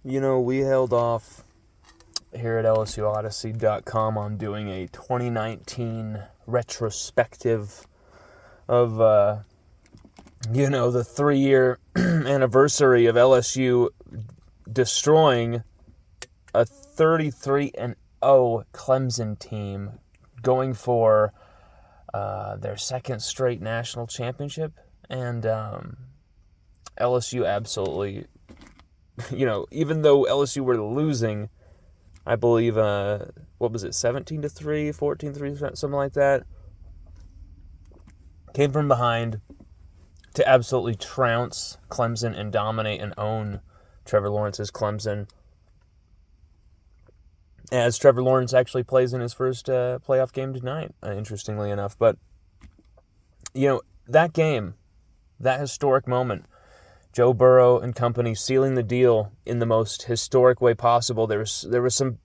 We held off here at LSUODYSSEY.com on doing a 2019 retrospective of, the 3-year anniversary of LSU destroying a 33-0 Clemson team, going for their second straight national championship. And LSU absolutely, even though LSU were losing, I believe, 17-3, 14-3, something like that, came from behind to absolutely trounce Clemson and dominate and own Trevor Lawrence's Clemson, as Trevor Lawrence actually plays in his first playoff game tonight, interestingly enough. But, that game, that historic moment, Joe Burrow and company sealing the deal in the most historic way possible. There was some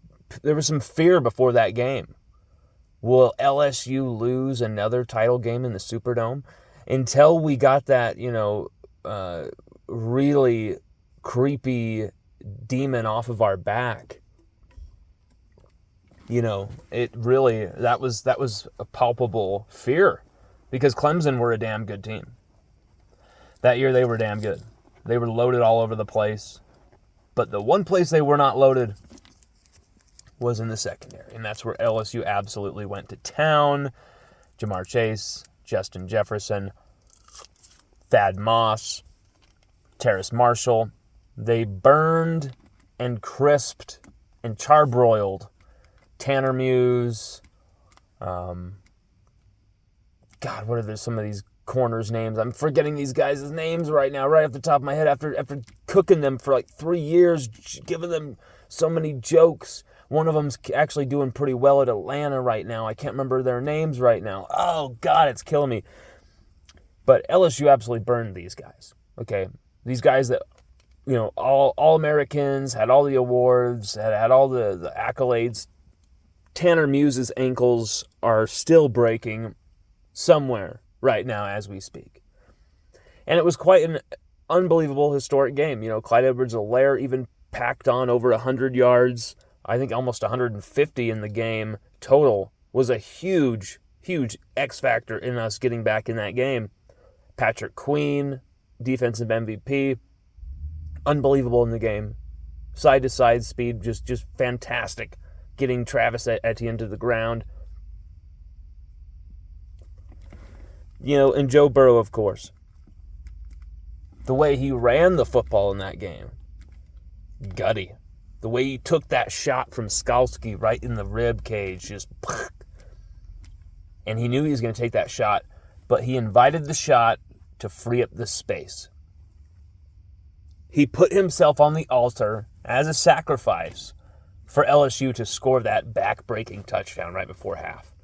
fear before that game. Will LSU lose another title game in the Superdome? Until we got that, really creepy demon off of our back, it really, that was a palpable fear, because Clemson were a damn good team. That year they were damn good. They were loaded all over the place. But the one place they were not loaded was in the secondary, and that's where LSU absolutely went to town. Jamar Chase, Justin Jefferson, Thad Moss, Terrace Marshall. They burned and crisped and charbroiled Tanner Muse. God, what are some of these corners' names? I'm forgetting these guys' names right now, right off the top of my head, after cooking them for like 3 years, giving them so many jokes. One of them's actually doing pretty well at Atlanta right now. I can't remember their names right now. Oh, God, it's killing me. But LSU absolutely burned these guys, okay? These guys that, all Americans, had all the awards, had all the accolades. Tanner Muse's ankles are still breaking somewhere right now as we speak. And it was quite an unbelievable historic game. Clyde Edwards-Helaire even packed on over 100 yards. I think almost 150 in the game total. Was a huge, huge X factor in us getting back in that game. Patrick Queen, defensive MVP, unbelievable in the game. Side-to-side speed, just fantastic. Getting Travis Etienne to the ground. And Joe Burrow, of course. The way he ran the football in that game, gutty. The way he took that shot from Skalski right in the rib cage, and he knew he was going to take that shot, but he invited the shot to free up the space. He put himself on the altar as a sacrifice for LSU to score that back-breaking touchdown right before half.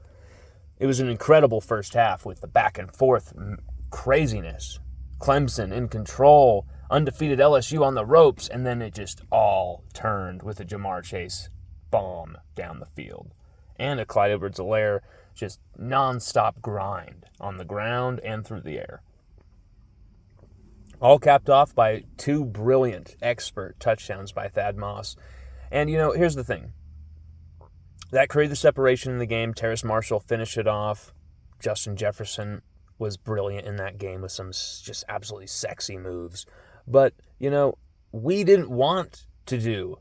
It was an incredible first half with the back-and-forth craziness. Clemson in control, undefeated LSU on the ropes, and then it just all turned with a Jamar Chase bomb down the field. And a Clyde Edwards-Helaire just nonstop grind on the ground and through the air. All capped off by 2 brilliant, expert touchdowns by Thad Moss. And, here's the thing. That created the separation in the game. Terrace Marshall finished it off. Justin Jefferson was brilliant in that game with some just absolutely sexy moves. But, we didn't want to do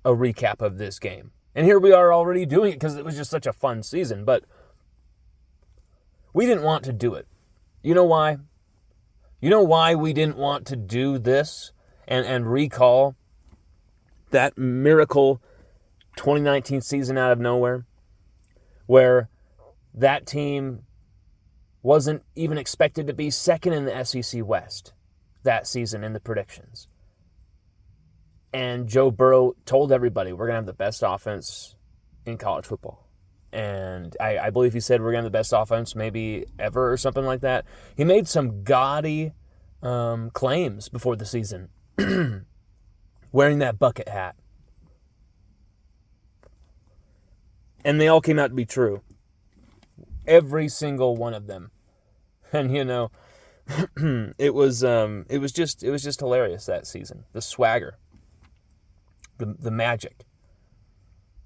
a recap of this game. And here we are already doing it because it was just such a fun season. But we didn't want to do it. You know why? You know why we didn't want to do this and recall that miracle 2019 season out of nowhere, where that team wasn't even expected to be second in the SEC West that season in the predictions. And Joe Burrow told everybody, we're going to have the best offense in college football. And I believe he said we're going to have the best offense maybe ever or something like that. He made some gaudy claims before the season, wearing that bucket hat. And they all came out to be true. Every single one of them. And it was just hilarious that season. The swagger. the magic,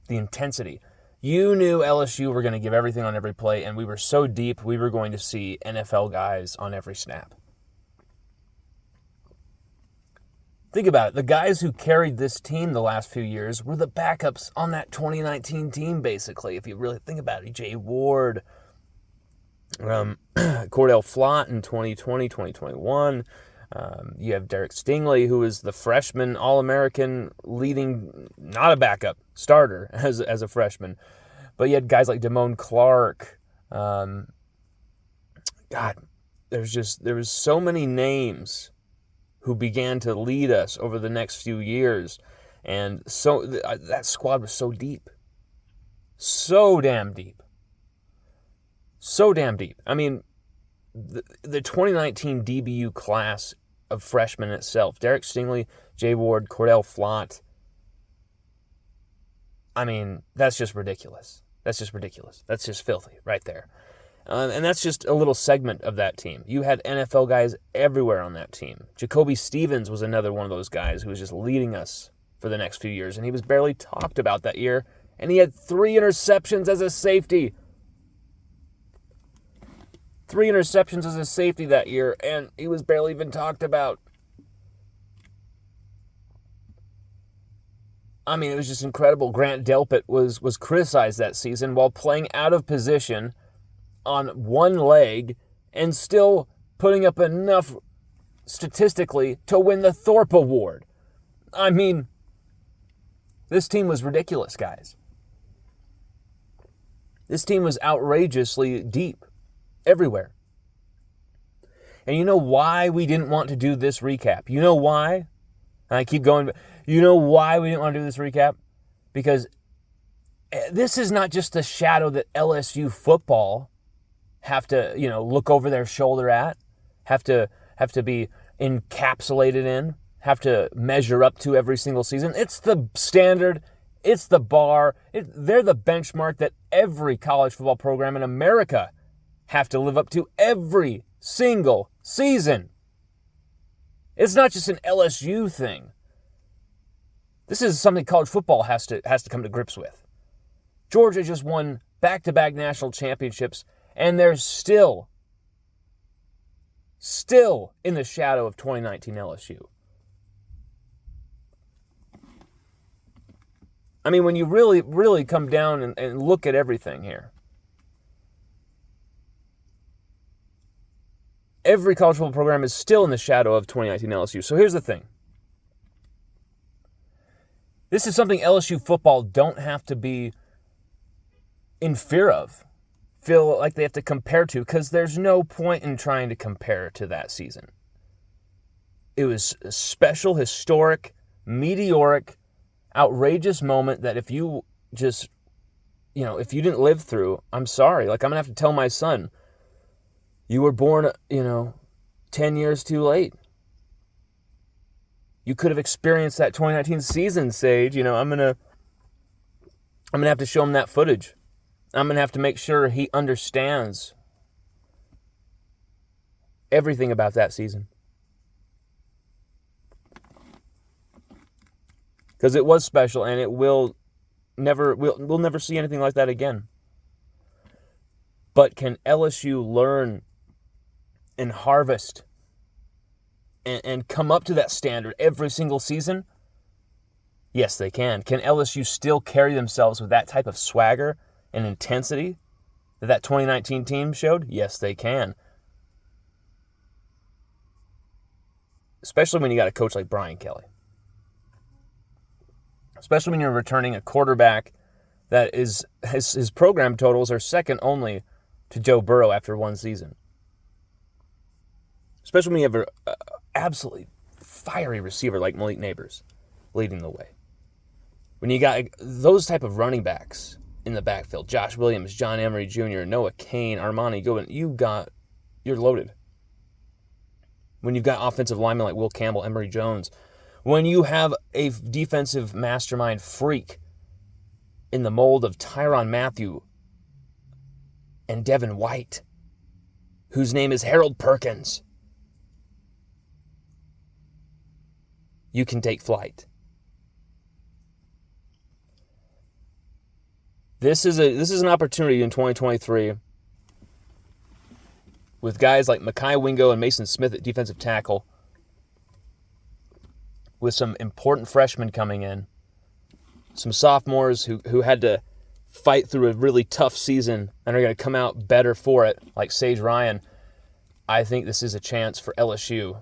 the intensity. You knew LSU were going to give everything on every play, and we were so deep, we were going to see NFL guys on every snap. Think about it. The guys who carried this team the last few years were the backups on that 2019 team, basically, if you really think about it. Jay Ward, Cordell Flott in 2020, 2021. You have Derek Stingley, who is the freshman All-American leading, not a backup, starter as a freshman. But you had guys like Damone Clark. God, there was so many names who began to lead us over the next few years. And so that squad was so deep. So damn deep. So damn deep. I mean, the 2019 DBU class of freshmen itself, Derek Stingley, Jay Ward, Cordell Flott, I mean, that's just ridiculous. That's just ridiculous. That's just filthy right there. And that's just a little segment of that team. You had NFL guys everywhere on that team. Jacoby Stevens was another one of those guys who was just leading us for the next few years, and he was barely talked about that year, and he had 3 interceptions as a safety. 3 interceptions as a safety that year, and he was barely even talked about. I mean, it was just incredible. Grant Delpit was criticized that season while playing out of position on one leg and still putting up enough statistically to win the Thorpe Award. I mean, this team was ridiculous, guys. This team was outrageously deep everywhere. And you know why we didn't want to do this recap? You know why? And I keep going. You know why we didn't want to do this recap? Because this is not just the shadow that LSU football have to, look over their shoulder at, have to be encapsulated in, have to measure up to every single season. It's the standard, it's the bar, they're the benchmark that every college football program in America have to live up to every single season. It's not just an LSU thing. This is something college football has to come to grips with. Georgia just won back-to-back national championships, and they're still in the shadow of 2019 LSU. I mean, when you really, really come down and look at everything here, every college football program is still in the shadow of 2019 LSU. So here's the thing. This is something LSU football don't have to be in fear of, feel like they have to compare to, because there's no point in trying to compare to that season. It was a special, historic, meteoric, outrageous moment that if you just, if you didn't live through, I'm sorry. Like, I'm going to have to tell my son, you were born, 10 years too late. You could have experienced that 2019 season, Sage. I'm gonna have to show him that footage. I'm gonna have to make sure he understands everything about that season, because it was special, and it will never. We'll never see anything like that again. But can LSU learn and harvest and come up to that standard every single season? Yes, they can. Can LSU still carry themselves with that type of swagger and intensity that 2019 team showed? Yes, they can. Especially when you got a coach like Brian Kelly. Especially when you're returning a quarterback that is his program totals are second only to Joe Burrow after one season. Especially when you have an absolutely fiery receiver like Malik Neighbors leading the way. When you got those type of running backs in the backfield, Josh Williams, John Emery Jr., Noah Cain, Armani Goodwin, you're loaded. When you've got offensive linemen like Will Campbell, Emory Jones, when you have a defensive mastermind freak in the mold of Tyrann Mathieu and Devin White, whose name is Harold Perkins, you can take flight. This is an opportunity in 2023 with guys like Mekhi Wingo and Mason Smith at defensive tackle, with some important freshmen coming in, some sophomores who had to fight through a really tough season and are going to come out better for it, like Sage Ryan. I think this is a chance for LSU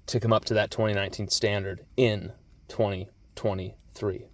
to come up to that 2019 standard in 2023.